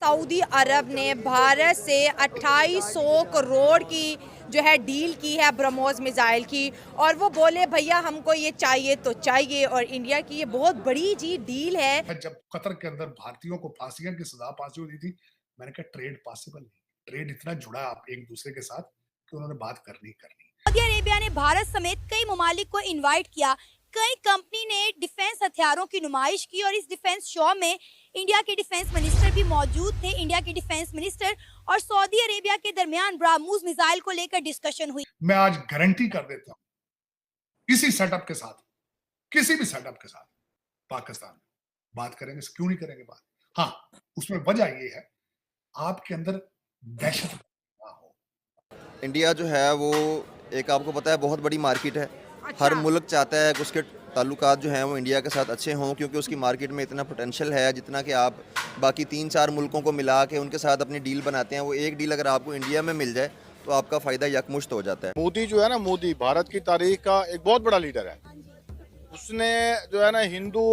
Saudi अरब ने भारत से 2800 करोड़ की जो है डील की है ब्रह्मोस मिसाइल की, और वो बोले भैया हमको ये चाहिए तो चाहिए, और इंडिया की ये बहुत बड़ी जी डील है। जब कतर के अंदर भारतीयों को फांसियों की सजा फांसी हुई थी, मैंने कहा ट्रेड पॉसिबल नहीं। ट्रेड इतना जुड़ा आप एक दूसरे के साथ कि उन्होंने बात करनी ही करनी। सऊदी अरेबिया ने भारत समेत कई ममालिक को इनवाइट किया। कई कंपनी ने डिफेंस हथियारों की नुमाइश की और इस डिफेंस शो में इंडिया के डिफेंस मिनिस्टर भी मौजूद थे। इंडिया के डिफेंस मिनिस्टर और सऊदी अरेबिया के दरमियान ब्राह्मोस मिसाइल को लेकर डिस्कशन हुई। मैं आज गारंटी कर देता हूं, इसी सेटअप के साथ, किसी भी सेटअप के साथ पाकिस्तान में बात करेंगे। क्यों नहीं करेंगे बात? हाँ, उसमें वजह ये है, आपके अंदर दहशत ना हो। इंडिया जो है वो एक आपको पता है बहुत बड़ी मार्केट है। हर मुल्क चाहता है कि उसके ताल्लुकात जो हैं वो इंडिया के साथ अच्छे हों, क्योंकि उसकी मार्केट में इतना पोटेंशियल है जितना कि आप बाकी 3-4 मुल्कों को मिला के उनके साथ अपनी डील बनाते हैं। वो एक डील अगर आपको इंडिया में मिल जाए तो आपका फ़ायदा यकमुश्त हो जाता है। मोदी जो है ना, मोदी भारत की तारीख का एक बहुत बड़ा लीडर है। उसने जो है ना हिंदू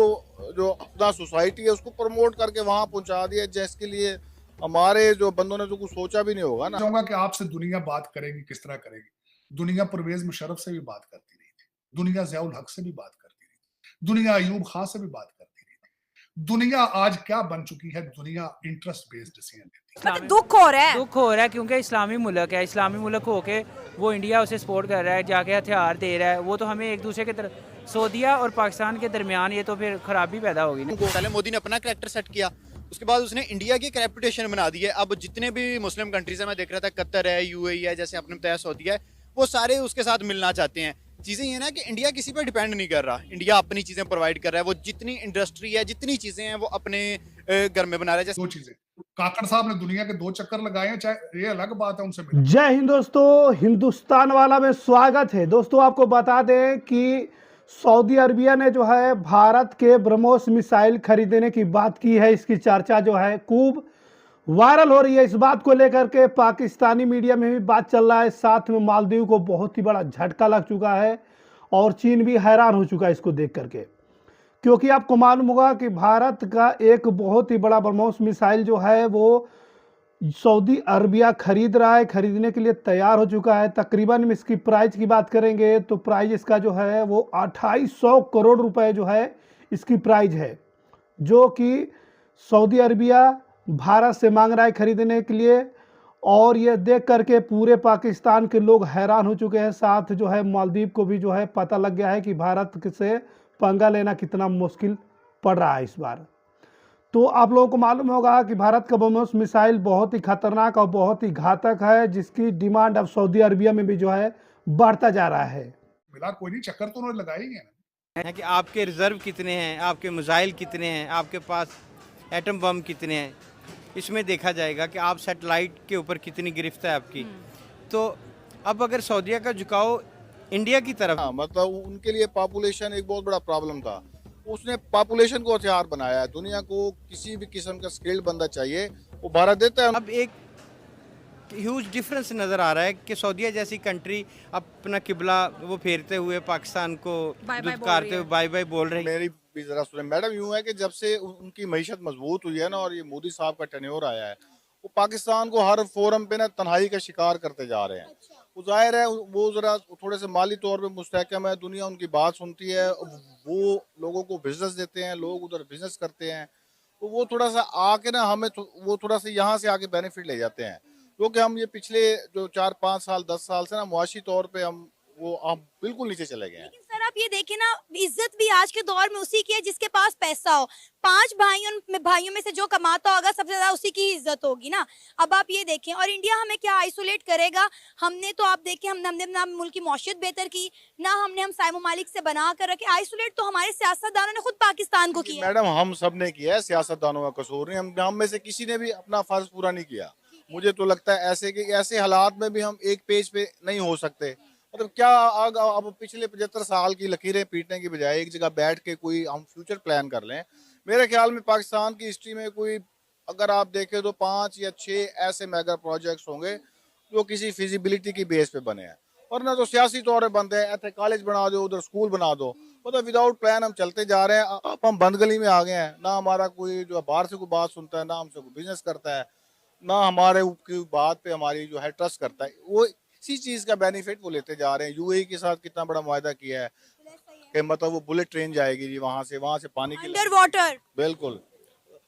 जो अपना सोसाइटी है उसको प्रमोट करके वहाँ पहुँचा दिया, जिसके लिए हमारे जो बंदों ने तो कुछ सोचा भी नहीं होगा ना। चाहूंगा कि आपसे दुनिया बात करेगी, किस तरह करेगी। दुनिया परवेज मुशर्रफ से भी बात करती रही थी, दुनिया ज़ियाउल हक से भी बात करती रही थी, दुनिया अयूब खान से भी बात करती रही थी। दुनिया आज क्या बन चुकी है? दुनिया इंटरेस्ट बेस्ड डिसीजन लेती है। मतलब दुख हो रहा है क्योंकि इस्लामी मुल्क है। इस्लामी मुल्क होके वो इंडिया उसे सपोर्ट कर रहा है, जाके हथियार दे रहा है। वो तो हमें एक दूसरे के तरफ सऊदीया और पाकिस्तान के दरमियान ये तो फिर खराबी पैदा होगी ना। पहले मोदी ने अपना कैरेक्टर सेट किया, उसके बाद उसने इंडिया की एक रेपुटेशन बना दी है। अब जितने भी मुस्लिम कंट्रीज है, मैं देख रहा था कतर है, यूएई है, जैसे आपने बताया सऊदी है, वो सारे उसके साथ मिलना चाहते हैं। चीज़ें ये ना कि इंडिया किसी पर डिपेंड नहीं कर रहा, इंडिया अपनी चीज़ें प्रोवाइड कर रहा है। वो जितनी इंडस्ट्री है, जितनी चीज़ें हैं, वो अपने घर में बना रहा है। जैसे दो चीजें, काकड़ साहब ने दुनिया के 2 चक्कर लगाए हैं, चाहे ये अलग बात है, उनसे मिला। जय हिंद दोस्तों, हिंदुस्तान वाला में स्वागत है। दोस्तों आपको बता दें कि सऊदी अरबिया ने जो है भारत के ब्रह्मोस मिसाइल खरीदने की बात की है। इसकी चर्चा जो है खूब वायरल हो रही है। इस बात को लेकर के पाकिस्तानी मीडिया में भी बात चल रहा है। साथ में मालदीव को बहुत ही बड़ा झटका लग चुका है और चीन भी हैरान हो चुका है इसको देख करके, क्योंकि आपको मालूम होगा कि भारत का एक बहुत ही बड़ा ब्रह्मोस मिसाइल जो है वो सऊदी अरबिया खरीद रहा है, खरीदने के लिए तैयार हो चुका है। तकरीबन इसकी प्राइस की बात करेंगे तो प्राइस इसका जो है वो 2800 करोड़ रुपए जो है इसकी प्राइस है, जो कि सऊदी अरबिया भारत से मांग रहा है खरीदने के लिए। और ये देख करके पूरे पाकिस्तान के लोग हैरान हो चुके हैं। साथ जो है मालदीव को भी जो है पता लग गया है कि भारत से पंगा लेना कितना मुश्किल पड़ रहा है इस बार। तो आप लोगों को मालूम होगा कि भारत का ब्रह्मोस मिसाइल बहुत ही खतरनाक और बहुत ही घातक है, जिसकी डिमांड अब सऊदी अरबिया में भी जो है बढ़ता जा रहा है। मिला कोई नहीं, चक्कर तो उन्होंने लगाए ही है। है कि आपके रिजर्व कितने हैं, आपके मिसाइल कितने हैं, आपके पास एटम बम कितने हैं। इसमें देखा जाएगा कि आप सैटेलाइट के ऊपर कितनी गिरफ्त है आपकी। तो अब अगर सऊदीया का झुकाव इंडिया की तरफ, हाँ, मतलब उनके लिए पॉपुलेशन एक बहुत बड़ा प्रॉब्लम था। उसने पॉपुलेशन को हथियार बनाया है। दुनिया को किसी भी किस्म का स्किल्ड बंदा चाहिए, वो भारत देता है। अब एक ह्यूज डिफरेंस नज़र आ रहा है कि सऊदीया जैसी कंट्री अपना किबला वो फेरते हुए पाकिस्तान को दुत्कारते हुए बाय बाय बोल रही है। मेरी भी जरा सुने मैडम, यूं है कि जब से उनकी मईशत मजबूत हुई है ना, और ये मोदी साहब का टेन्योर आया है, वो पाकिस्तान को हर फोरम पे ना तन्हाई का शिकार करते जा रहे हैं। वो जाहिर है वो जरा थोड़े से माली तौर पे मुस्तहकम है, दुनिया उनकी बात सुनती है, वो लोगों को बिजनेस देते हैं, लोग उधर बिजनेस करते हैं। तो वो थोड़ा सा आके ना हमें वो थोड़ा सा यहाँ से आके बेनिफिट ले जाते हैं, क्योंकि हम ये पिछले जो 4-5 साल 10 साल से ना मुआशी तौर पे हम बिल्कुल नीचे चले गए हैं। लेकिन सर आप ये देखें ना, इज्जत भी आज के दौर में उसी की है जिसके पास पैसा हो। 5 भाइयों में से जो कमाता होगा सबसे ज्यादा उसी की ही इज्जत होगी ना। अब आप ये देखें, और इंडिया हमें क्या आइसोलेट करेगा? हमने तो आप देखें, हमने ना मुल्क की मौशियत बेहतर की, ना हमने हम साय ममालिक से बना कर रखे। आइसोलेट तो हमारे सियासतदानों ने खुद पाकिस्तान को किया। मैडम, हम सब ने किया है, सियासतदानों का कसूर नहीं। हम में से किसी ने भी अपना फर्ज पूरा नहीं किया। मुझे तो लगता है ऐसे हालात में भी हम एक पेज पे नहीं हो सकते। मतलब क्या अब पिछले 75 साल की लकीरें पीटने की बजाय एक जगह बैठ के कोई हम फ्यूचर प्लान कर लें। मेरे ख्याल में पाकिस्तान की हिस्ट्री में कोई, अगर आप देखें तो 5 या 6 ऐसे मेगा प्रोजेक्ट्स होंगे जो किसी फिजिबिलिटी की बेस पे बने हैं, और ना तो सियासी तौर पे बनते हैं। ऐसे कॉलेज बना दो, उधर स्कूल बना दो, मतलब विदाउट प्लान हम चलते जा रहे हैं। अब हम बंद गली में आ गए हैं, ना हमारा कोई जो है बाहर से कोई बात सुनता है, ना हमसे कोई बिजनेस करता है, ना हमारे की बात पे हमारी जो है ट्रस्ट करता है। वो इसी चीज का बेनिफिट वो लेते जा रहे हैं। यूएई के साथ कितना बड़ा मुआहदा किया है कि मतलब वो बुलेट ट्रेन जाएगी जी, वहां से पानी की अंडर वाटर। बिल्कुल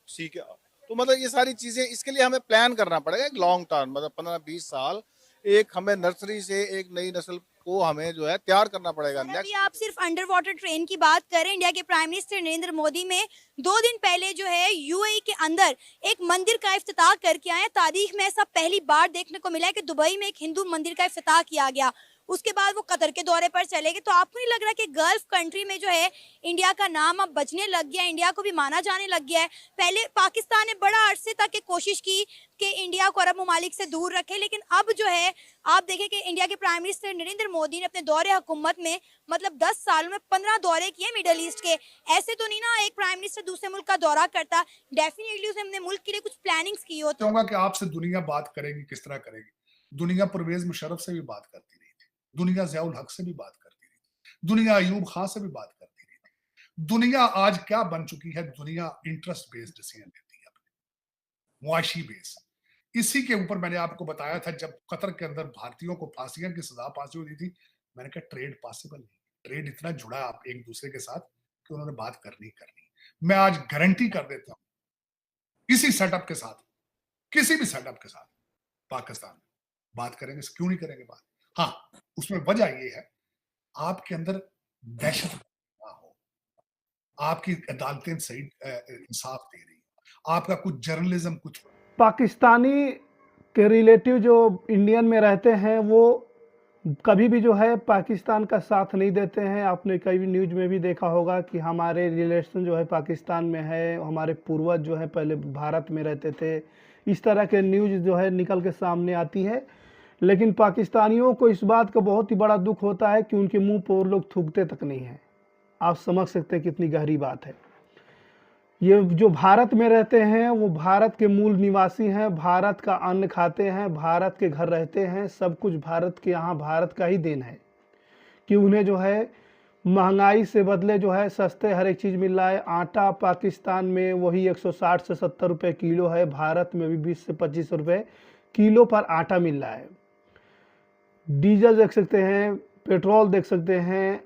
ठीक है। तो मतलब ये सारी चीजें, इसके लिए हमें प्लान करना पड़ेगा एक लॉन्ग टर्म, मतलब 15-20 साल एक हमें नर्सरी से एक नई नस्ल को हमें जो है तैयार करना पड़ेगा। सर, अभी आप सिर्फ अंडर वाटर ट्रेन की बात करें, इंडिया के प्राइम मिनिस्टर नरेंद्र मोदी में 2 दिन पहले जो है यूएई के अंदर एक मंदिर का इफ्तिताह करके आए। तारीख में ऐसा पहली बार देखने को मिला है कि दुबई में एक हिंदू मंदिर का इफ्तिताह किया गया। उसके बाद वो कतर के दौरे पर चले गए। तो आपको नहीं लग रहा कि गल्फ कंट्री में जो है इंडिया का नाम अब बजने लग गया, इंडिया को भी माना जाने लग गया है? पहले पाकिस्तान ने बड़ा अरसे तक के कोशिश की कि इंडिया को अरब ममालिक से दूर रखे, लेकिन अब जो है आप देखें कि इंडिया के प्राइम मिनिस्टर नरेंद्र मोदी ने अपने दौरे हुकूमत में मतलब 10 सालों में 15 दौरे किए मिडल ईस्ट के। ऐसे तो नहीं ना एक प्राइम मिनिस्टर दूसरे मुल्क का दौरा करता, डेफिनेटली उसने अपने मुल्क के लिए कुछ प्लानिंग्स की होती। चाहूंगा कि आपसे दुनिया बात करेगी, किस तरह करेगी। दुनिया परवेज मुशर्रफ से भी बात करती रही थी, दुनिया ज़ियाउल हक से भी बात करती रही थी, दुनिया अयूब खान से भी बात करती रही थी। दुनिया आज क्या बन चुकी है? दुनिया इंटरेस्ट बेस्ड डिसीजन लेती है, मुआशी बेस। इसी के ऊपर मैंने आपको बताया था जब कतर के अंदर भारतीयों को फांसियों की सजा फांसी हुई थी, मैंने कहा ट्रेड पॉसिबल नहीं, ट्रेड इतना जुड़ा आप एक दूसरे के साथ कि उन्होंने बात करनी करनी। मैं आज गारंटी कर देता हूं इसी सेटअप के साथ, किसी भी सेटअप के साथ पाकिस्तान में बात करेंगे। क्यों नहीं करेंगे बात? हाँ, उसमें वजह ये है आपके अंदर दहशत ना हो, आपकी अदालतें सही इंसाफ दे रही, आपका कुछ जर्नलिज्म कुछ। पाकिस्तानी के रिलेटिव जो इंडियन में रहते हैं वो कभी भी जो है पाकिस्तान का साथ नहीं देते हैं। आपने कई न्यूज़ में भी देखा होगा कि हमारे रिलेशन जो है पाकिस्तान में है, हमारे पूर्वज जो है पहले भारत में रहते थे, इस तरह के न्यूज़ जो है निकल के सामने आती है। लेकिन पाकिस्तानियों को इस बात का बहुत ही बड़ा दुख होता है कि उनके मुंह पर वो लोग थूकते तक नहीं हैं। आप समझ सकते हैं कितनी गहरी बात है। ये जो भारत में रहते हैं वो भारत के मूल निवासी हैं, भारत का अन्न खाते हैं, भारत के घर रहते हैं, सब कुछ भारत के यहाँ भारत का ही देन है कि उन्हें जो है महंगाई से बदले जो है सस्ते हर एक चीज़ मिल रहा है। आटा पाकिस्तान में वही 160 से 70 रुपये किलो है, भारत में भी 20 से 25 रुपये किलो पर आटा मिल रहा है। डीजल देख सकते हैं, पेट्रोल देख सकते हैं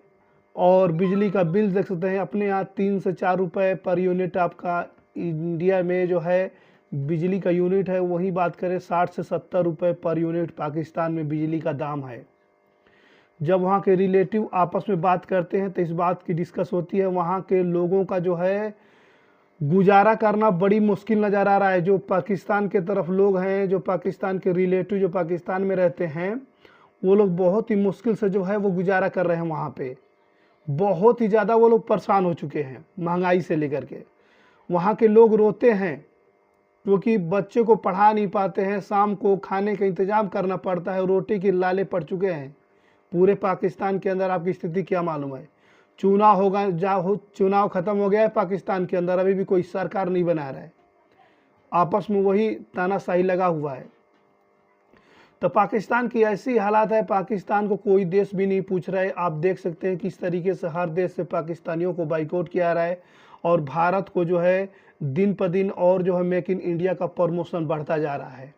और बिजली का बिल देख सकते हैं। अपने यहाँ 3 से 4 रुपये पर यूनिट आपका इंडिया में जो है बिजली का यूनिट है, वही बात करें 60 से 70 रुपये पर यूनिट पाकिस्तान में बिजली का दाम है। जब वहाँ के रिलेटिव आपस में बात करते हैं तो इस बात की डिस्कस होती है, वहाँ के लोगों का जो है गुजारा करना बड़ी मुश्किल नज़र आ रहा है। जो पाकिस्तान के तरफ लोग हैं, जो पाकिस्तान के रिलेटिव जो पाकिस्तान में रहते हैं, वो लोग बहुत ही मुश्किल से जो है वो गुजारा कर रहे हैं। वहाँ पे बहुत ही ज़्यादा वो लोग परेशान हो चुके हैं महंगाई से लेकर के। वहाँ के लोग रोते हैं क्योंकि बच्चे को पढ़ा नहीं पाते हैं, शाम को खाने का इंतज़ाम करना पड़ता है, रोटी के लाले पड़ चुके हैं। पूरे पाकिस्तान के अंदर आपकी स्थिति क्या मालूम है? चुनाव होगा, चुनाव ख़त्म हो गया है पाकिस्तान के अंदर, अभी भी कोई सरकार नहीं बना रहा है, आपस में वही तानाशाही लगा हुआ है। तो पाकिस्तान की ऐसी हालात है, पाकिस्तान को कोई देश भी नहीं पूछ रहा है। आप देख सकते हैं किस तरीके से हर देश से पाकिस्तानियों को बाइकआउट किया रहा है और भारत को जो है दिन पर दिन और जो है मेक इन इंडिया का प्रमोशन बढ़ता जा रहा है।